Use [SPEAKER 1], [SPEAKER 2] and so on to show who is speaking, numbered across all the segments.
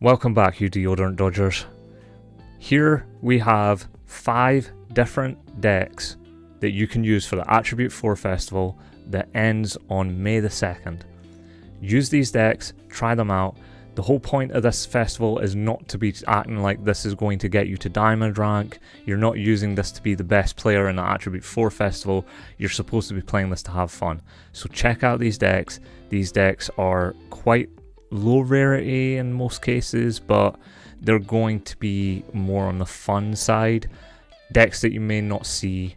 [SPEAKER 1] Welcome back, you deodorant dodgers. Here we have 5 different decks that you can use for the Attribute 4 Festival that ends on May the 2nd. Use these decks, try them out. The whole point of this festival is not to be acting like this is going to get you to diamond rank. You're not using this to be the best player in the Attribute 4 Festival. You're supposed to be playing this to have fun. So check out these decks. These decks are quite low rarity in most cases, but they're going to be more on the fun side. Decks that you may not see,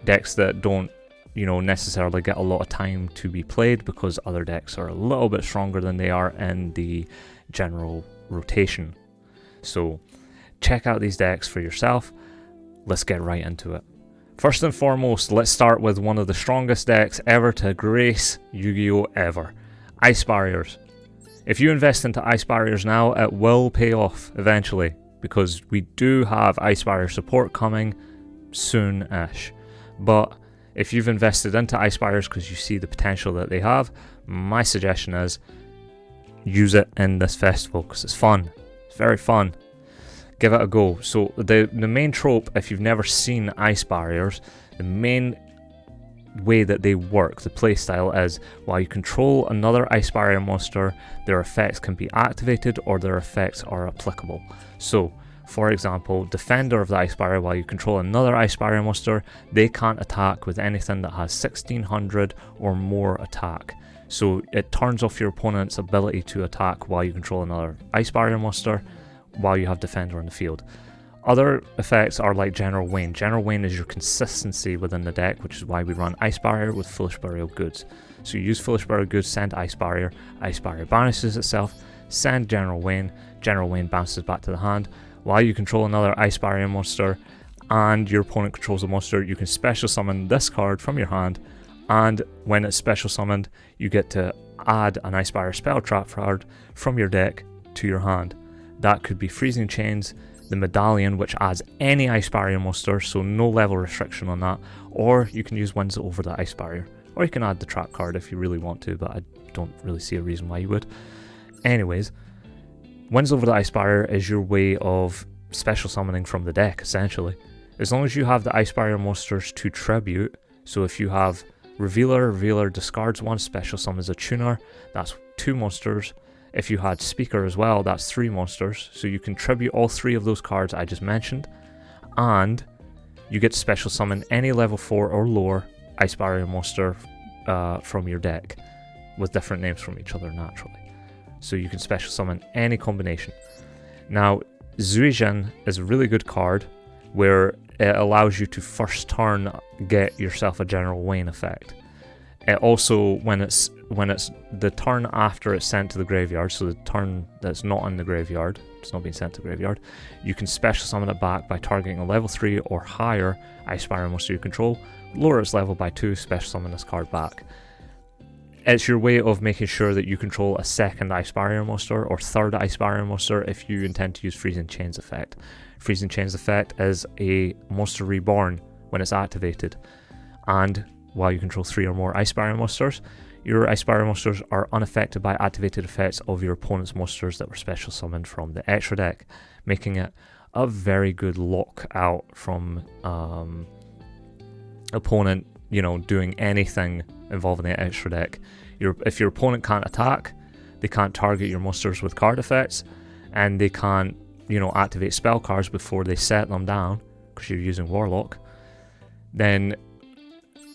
[SPEAKER 1] decks that don't necessarily get a lot of time to be played because other decks are a little bit stronger than they are in the general rotation. So check out these decks for yourself. Let's get right into it. First and foremost, let's start with one of the strongest decks ever to grace Yu-Gi-Oh! Ever. Ice Barriers. If you invest into Ice Barriers now, it will pay off eventually, because we do have Ice Barrier support coming soon-ish. But if you've invested into Ice Barriers because you see the potential that they have, my suggestion is use it in this festival because it's fun. It's very fun. Give it a go. So the main trope, if you've never seen Ice Barriers, the main way that they work, the playstyle, is while you control another Ice Barrier monster, their effects can be activated or their effects are applicable. So for example, Defender of the Ice Barrier, while you control another Ice Barrier monster, they can't attack with anything that has 1600 or more attack. So it turns off your opponent's ability to attack while you control another Ice Barrier monster while you have Defender in the field. Other effects are like General Wayne. General Wayne is your consistency within the deck, which is why we run Ice Barrier with Foolish Burial Goods. So you use Foolish Burial Goods, send Ice Barrier banishes itself, send General Wayne bounces back to the hand. While you control another Ice Barrier monster and your opponent controls a monster, you can special summon this card from your hand, and when it's special summoned, you get to add an Ice Barrier spell trap card from your deck to your hand. That could be Freezing Chains, the Medallion, which adds any Ice Barrier monster, so no level restriction on that, or you can use Winds Over the Ice Barrier, or you can add the trap card if you really want to, but I don't really see a reason why you would. Anyways, Winds Over the Ice Barrier is your way of special summoning from the deck, essentially. As long as you have the Ice Barrier monsters to tribute, so if you have Revealer discards 1, special summons a Tuner, that's 2 monsters. If you had Speaker as well, that's 3 monsters, so you can tribute all 3 of those cards I just mentioned, and you get to special summon any level 4 or lower Ice Barrier monster from your deck, with different names from each other naturally. So you can special summon any combination. Now, Zuijin is a really good card where it allows you to first turn get yourself a General Wayne effect. It also, when it's the turn after it's sent to the graveyard, so the turn that's not in the graveyard, it's not being sent to the graveyard, you can special summon it back by targeting a level 3 or higher Ice Barrier monster you control, lower its level by 2, special summon this card back. It's your way of making sure that you control a second Ice Barrier monster or third Ice Barrier monster if you intend to use Freezing Chains effect. Freezing Chains effect is a monster reborn when it's activated, and while you control 3 or more Ice Barrier monsters, your Ice Barrier monsters are unaffected by activated effects of your opponent's monsters that were special summoned from the extra deck, making it a very good lockout from opponent doing anything involving the extra deck. If your opponent can't attack, they can't target your monsters with card effects, and they can't activate spell cards before they set them down because you're using Warlock,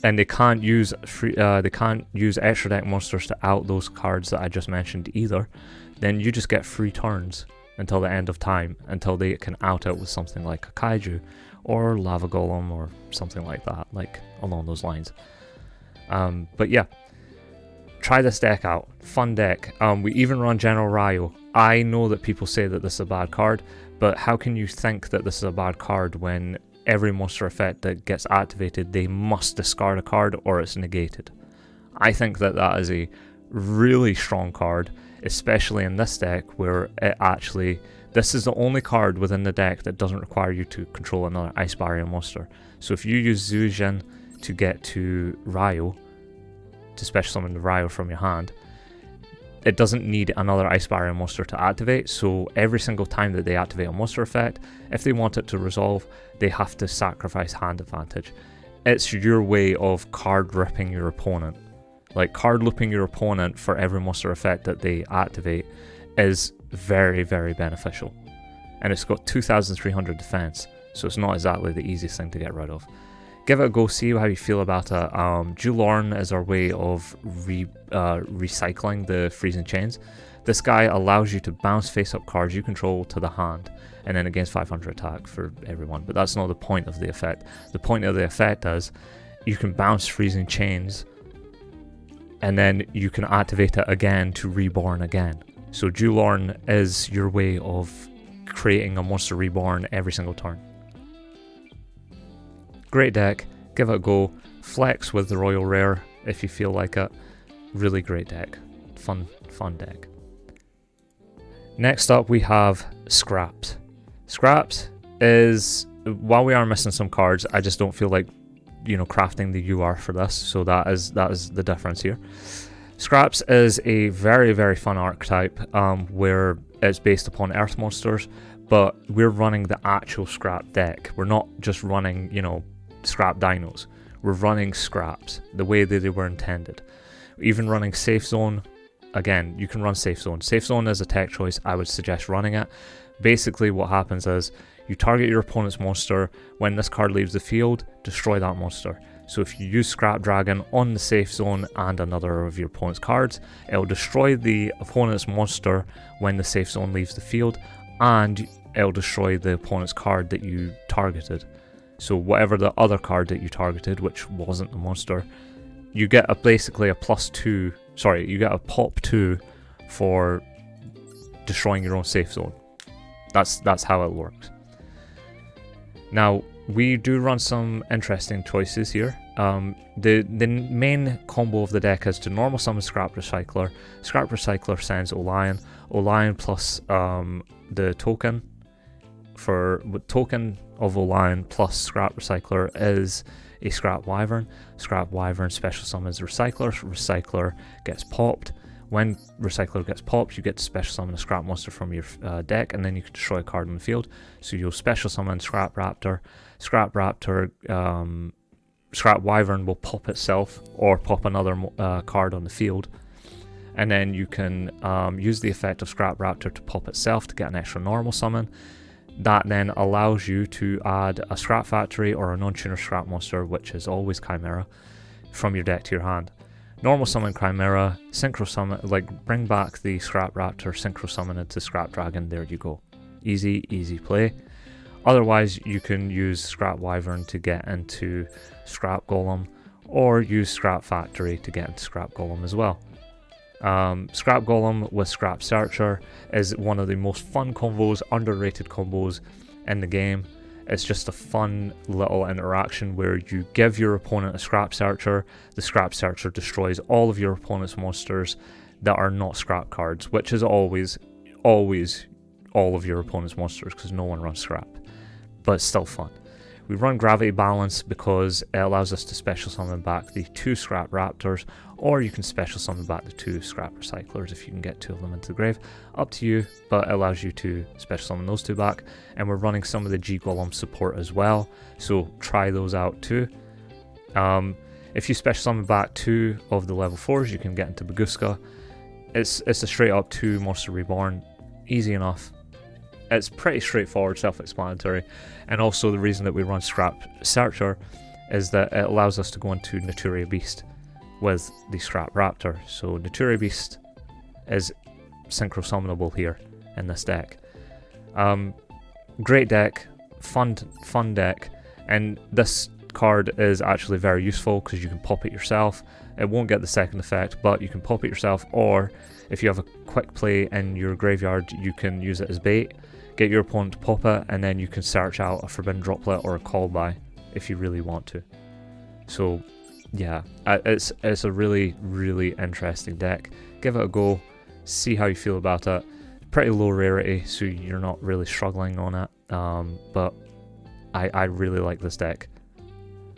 [SPEAKER 1] and they can't use extra deck monsters to out those cards that I just mentioned either, then you just get free turns until the end of time, until they can out it with something like a Kaiju or Lava Golem or something like that, like along those lines. But yeah, try this deck out. Fun deck. We even run General Ryo. I know that people say that this is a bad card, but how can you think that this is a bad card when every monster effect that gets activated, they must discard a card or it's negated? I think that that is a really strong card, especially in this deck where this is the only card within the deck that doesn't require you to control another Ice Barrier monster. So if you use Zuijin to get to Ryo, to special summon the Ryo from your hand, it doesn't need another Ice Barrier monster to activate, so every single time that they activate a monster effect, if they want it to resolve, they have to sacrifice hand advantage. It's your way of card ripping your opponent. Like, card looping your opponent for every monster effect that they activate is very, very beneficial. And it's got 2300 defense, so it's not exactly the easiest thing to get rid of. Give it a go, see how you feel about it. Julorn is our way of recycling the Freezing Chains. This guy allows you to bounce face-up cards you control to the hand, and then against 500 attack for everyone. But that's not the point of the effect. The point of the effect is you can bounce Freezing Chains, and then you can activate it again to reborn again. So Julorn is your way of creating a monster reborn every single turn. Great deck, give it a go, flex with the Royal Rare if you feel like it. Really great deck, fun deck. Next up we have Scraps. Scraps is, while we are missing some cards, I just don't feel like, you know, crafting the UR for this, so that is the difference here. Scraps is a very, very fun archetype where it's based upon Earth monsters, but we're running the actual Scrap deck. We're not just running, you know, Scrap dinos. We're running Scraps the way that they were intended. Even running Safe Zone. Again, you can run Safe Zone. Safe Zone is a tech choice. I would suggest running it. Basically what happens is you target your opponent's monster. When this card leaves the field, destroy that monster. So if you use Scrap Dragon on the Safe Zone and another of your opponent's cards, it'll destroy the opponent's monster when the Safe Zone leaves the field, and it'll destroy the opponent's card that you targeted. So whatever the other card that you targeted, which wasn't the monster, you get basically a +2, sorry, you get a pop 2 for destroying your own Safe Zone. That's how it works. Now, we do run some interesting choices here. The main combo of the deck is to normal summon Scrap Recycler. Scrap Recycler sends Olion. Olion plus the token of Olion plus Scrap Recycler is a Scrap Wyvern. Scrap Wyvern special summons Recycler. Recycler gets popped. When Recycler gets popped, you get to special summon a Scrap monster from your deck, and then you can destroy a card on the field. So you'll special summon Scrap Raptor. Scrap Wyvern will pop itself or pop another card on the field. And then you can use the effect of Scrap Raptor to pop itself to get an extra normal summon. That then allows you to add a Scrap Factory or a non-tuner Scrap monster, which is always Chimera, from your deck to your hand. Normal summon Chimera, synchro summon, like bring back the Scrap Raptor, synchro summon into Scrap Dragon, there you go. Easy play. Otherwise, you can use Scrap Wyvern to get into Scrap Golem, or use Scrap Factory to get into Scrap Golem as well. Scrap Golem with Scrap Searcher is one of the most fun combos, underrated combos in the game. It's just a fun little interaction where you give your opponent a Scrap Searcher. The Scrap Searcher destroys all of your opponent's monsters that are not Scrap cards, which is always all of your opponent's monsters because no one runs Scrap, but it's still fun. We run Gravity Balance because it allows us to special summon back the 2 Scrap Raptors, or you can special summon back the 2 Scrap Recyclers if you can get 2 of them into the grave. Up to you, but it allows you to special summon those 2 back. And we're running some of the G-Golem support as well, so try those out too. If you special summon back 2 of the level 4s, you can get into Baguska. It's a straight up 2 Monster Reborn, easy enough. It's pretty straightforward, self-explanatory, and also the reason that we run Scrap Searcher is that it allows us to go into Naturia Beast with the Scrap Raptor. So Naturia Beast is synchro summonable here in this deck. Great deck, fun deck, and this card is actually very useful because you can pop it yourself. It won't get the second effect, but you can pop it yourself, or if you have a quick play in your graveyard, you can use it as bait. Get your opponent to pop it, and then you can search out a Forbidden Droplet or a Call By if you really want to. So yeah, it's a really interesting deck. Give it a go, see how you feel about it. Pretty low rarity, so you're not really struggling on it, but I really like this deck.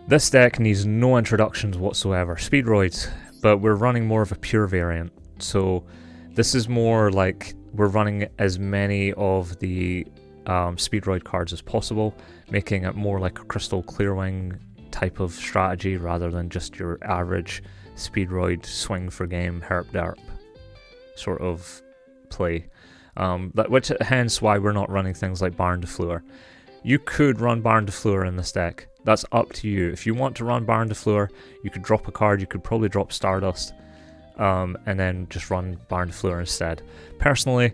[SPEAKER 1] This deck needs no introductions whatsoever. Speedroids, but we're running more of a pure variant. So This is more like we're running as many of the Speedroid cards as possible, making it more like a Crystal Clearwing type of strategy rather than just your average Speedroid swing for game herp derp sort of play. Which hence why we're not running things like Baron de Fleur. You could run Baron de Fleur in this deck. That's up to you. If you want to run Baron de Fleur, you could drop a card. You could probably drop Stardust, and then just run Baron de Fleur instead. Personally,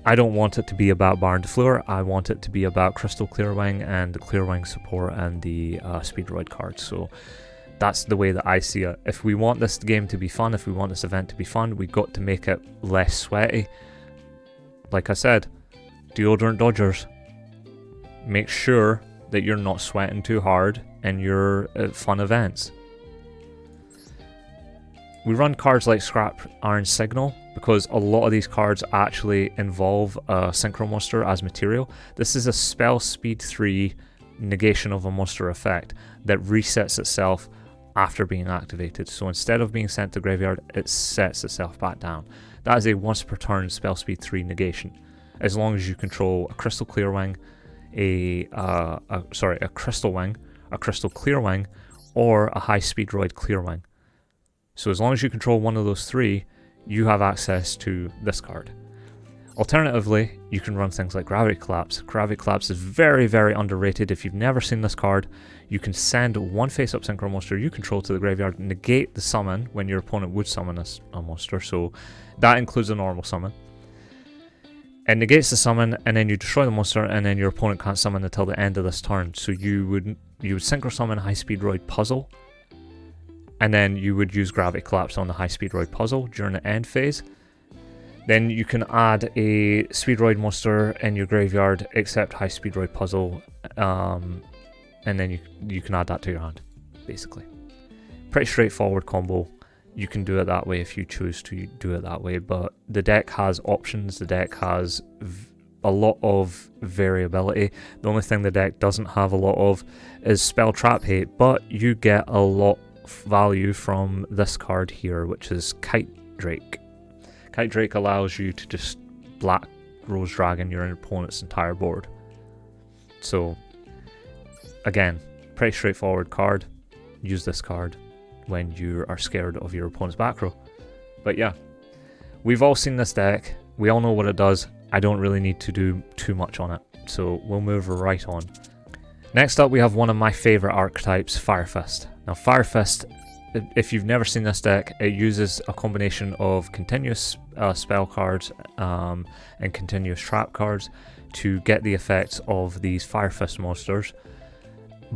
[SPEAKER 1] I don't want it to be about Baron de Fleur. I want it to be about Crystal Clearwing and the Clearwing support and the Speedroid cards. So that's the way that I see it. If we want this game to be fun, if we want this event to be fun, we got to make it less sweaty. Like I said, deodorant dodgers. Make sure that you're not sweating too hard in your fun events. We run cards like Scrap Iron Signal because a lot of these cards actually involve a Synchro Monster as material. This is a spell speed 3 negation of a monster effect that resets itself after being activated. So instead of being sent to graveyard, it sets itself back down. That is a once per turn spell speed 3 negation, as long as you control a Crystal Clearwing, a Crystal Wing, a Crystal Clearwing, or a High Speedroid Clearwing. So as long as you control one of those three, you have access to this card. Alternatively, you can run things like Gravity Collapse. Gravity Collapse is very, very underrated. If you've never seen this card, you can send one face-up Synchro Monster you control to the graveyard, negate the summon when your opponent would summon a monster, so that includes a normal summon. It negates the summon, and then you destroy the monster, and then your opponent can't summon until the end of this turn. So you would Synchro Summon High Speedroid Puzzle, and then you would use Gravity Collapse on the High Speedroid Puzzle during the end phase. Then you can add a Speedroid monster in your graveyard, except High Speedroid Puzzle, and then you can add that to your hand, basically. Pretty straightforward combo. You can do it that way if you choose to do it that way, but the deck has options. The deck has a lot of variability. The only thing the deck doesn't have a lot of is Spell Trap Hate, but you get a lot of value from this card here, which is Kite Drake. Kite Drake allows you to just Black Rose Dragon your opponent's entire board. So, again, pretty straightforward card. Use this card when you are scared of your opponent's back row. But yeah, we've all seen this deck. We all know what it does. I don't really need to do too much on it. So we'll move right on. Next up, we have one of my favorite archetypes, Fire Fist. Now, Fire Fist, if you've never seen this deck, it uses a combination of continuous spell cards and continuous trap cards to get the effects of these Fire Fist monsters,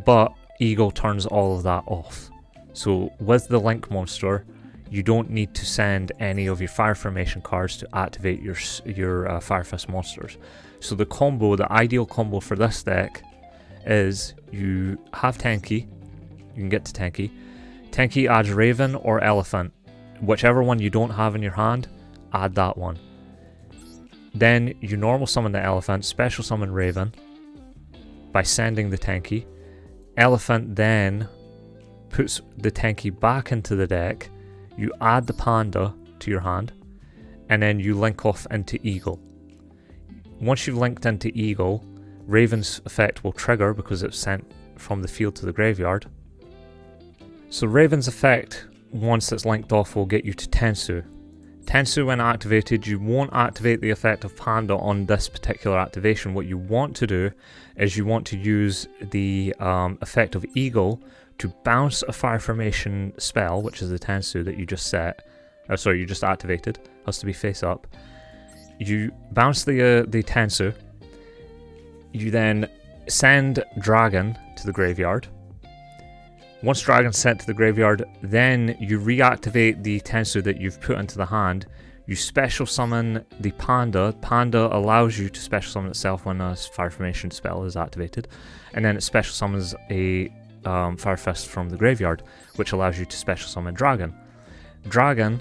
[SPEAKER 1] but Eagle turns all of that off. So with the Link monster, you don't need to send any of your Fire Formation cards to activate your Fire Fist monsters. So the combo, the ideal combo for this deck is you have Tenki, you can get to Tenki. Tenki adds Raven or Elephant. Whichever one you don't have in your hand, add that one. Then you normal summon the Elephant, special summon Raven by sending the Tenki. Elephant then puts the Tenki back into the deck, you add the Panda to your hand, and then you link off into Eagle. Once you've linked into Eagle, Raven's effect will trigger because it's sent from the field to the graveyard. So Raven's effect, once it's linked off, will get you to Tensu. Tensu, when activated, you won't activate the effect of Panda on this particular activation. What you want to do is you want to use the effect of Eagle to bounce a Fire Formation spell, which is the Tensu that you just you just activated, has to be face up. You bounce the Tensu, you then send Dragon to the graveyard. Once Dragon's sent to the graveyard, then you reactivate the Tensu that you've put into the hand. You special summon the Panda. Panda allows you to special summon itself when a Fire Formation spell is activated, and then it special summons a Fire Fist from the graveyard, which allows you to special summon Dragon. Dragon,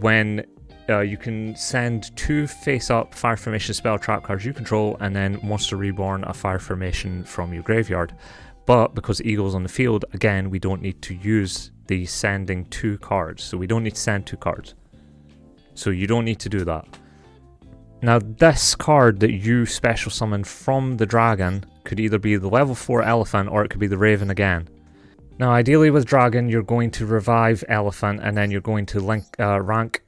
[SPEAKER 1] when you can send 2 face-up Fire Formation spell trap cards you control, and then Monster Reborn a Fire Formation from your graveyard. But because Eagle's on the field, again, we don't need to use the sending 2 cards, so we don't need to send 2 cards. So you don't need to do that. Now this card that you special summon from the dragon could either be the level 4 elephant or it could be the raven again. Now ideally with dragon you're going to revive elephant and then you're going to rank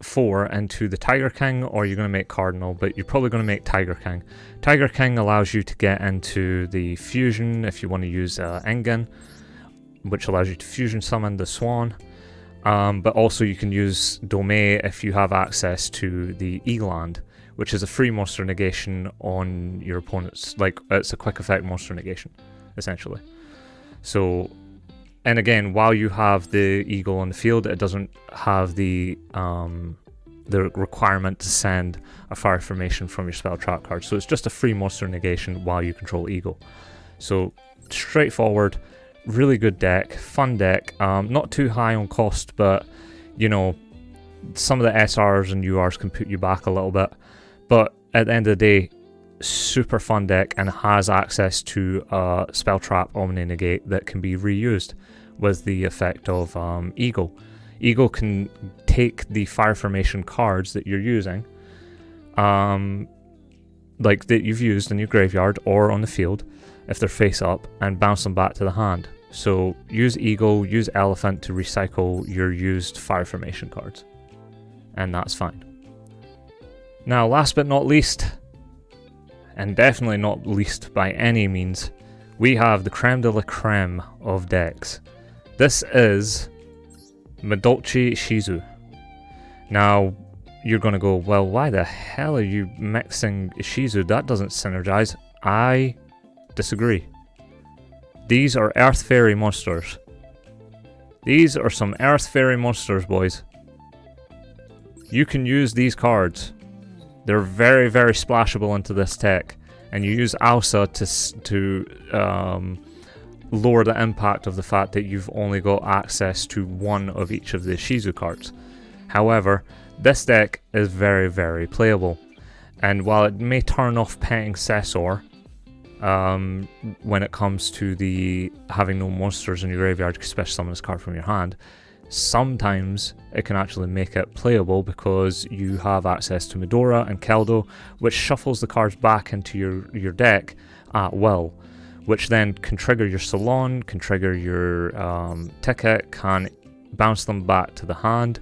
[SPEAKER 1] 4 into the Tiger King, or you're going to make Cardinal, but you're probably going to make Tiger King. Tiger King allows you to get into the fusion if you want to use Engen, which allows you to fusion summon the Swan. But also you can use Domei if you have access to the Eland, which is a free monster negation on your opponent's, like it's a quick effect monster negation, essentially. So, and again, while you have the eagle on the field, it doesn't have the requirement to send a fire formation from your spell trap card. So it's just a free monster negation while you control eagle. So straightforward, really good deck, fun deck. Not too high on cost, but you know, some of the SRs and URs can put you back a little bit. But at the end of the day, super fun deck and has access to a spell trap Omni Negate that can be reused with the effect of Eagle. Eagle can take the fire formation cards that you're using, like that you've used in your graveyard or on the field if they're face up, and bounce them back to the hand. So use Eagle, use Elephant to recycle your used fire formation cards, and that's fine. Now last but not least, and definitely not least by any means, we have the creme de la creme of decks. This is Madolche Shizu. Now you're going to go, well, why the hell are you mixing Shizu? That doesn't synergize. I disagree. These are Earth Fairy monsters. These are some Earth Fairy monsters, boys. You can use these cards. They're very, very splashable into this tech, and you use Alsa to lower the impact of the fact that you've only got access to one of each of the Shizu cards. However, this deck is very, very playable, and while it may turn off Petting Cessor when it comes to the having no monsters in your graveyard, especially summon this card from your hand, sometimes it can actually make it playable because you have access to Medora and Keldo, which shuffles the cards back into your deck at will, which then can trigger your Salon, can trigger your Ticket, can bounce them back to the hand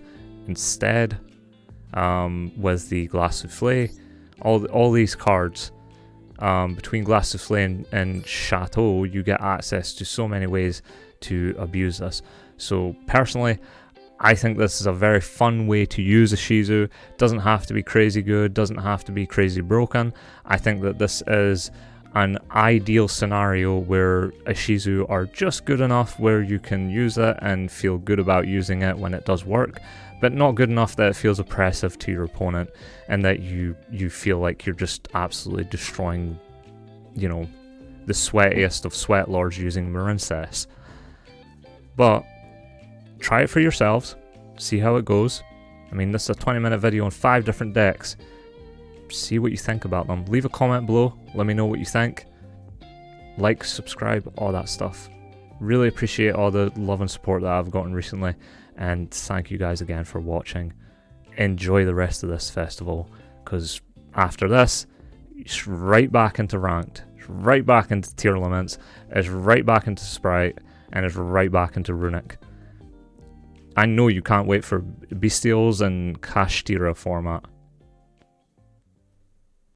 [SPEAKER 1] instead with the Glass Souffle. All these cards, between Glass Souffle and Chateau, you get access to so many ways to abuse this. So personally, I think this is a very fun way to use a Shizu. Doesn't have to be crazy good, doesn't have to be crazy broken. I think that this is an ideal scenario where a Shizu are just good enough where you can use it and feel good about using it when it does work, but not good enough that it feels oppressive to your opponent and that you feel like you're just absolutely destroying, you know, the sweatiest of sweat lords using Marincess. But try it for yourselves, see how it goes. I mean, this is a 20-minute video on 5 different decks. See what you think about them. Leave a comment below, let me know what you think. Like, subscribe, all that stuff. Really appreciate all the love and support that I've gotten recently, and thank you guys again for watching. Enjoy the rest of this festival, because after this, it's right back into ranked, it's right back into tier limits, it's right back into Spright, and it's right back into Runick. I know you can't wait for Bestials and Kashtira format.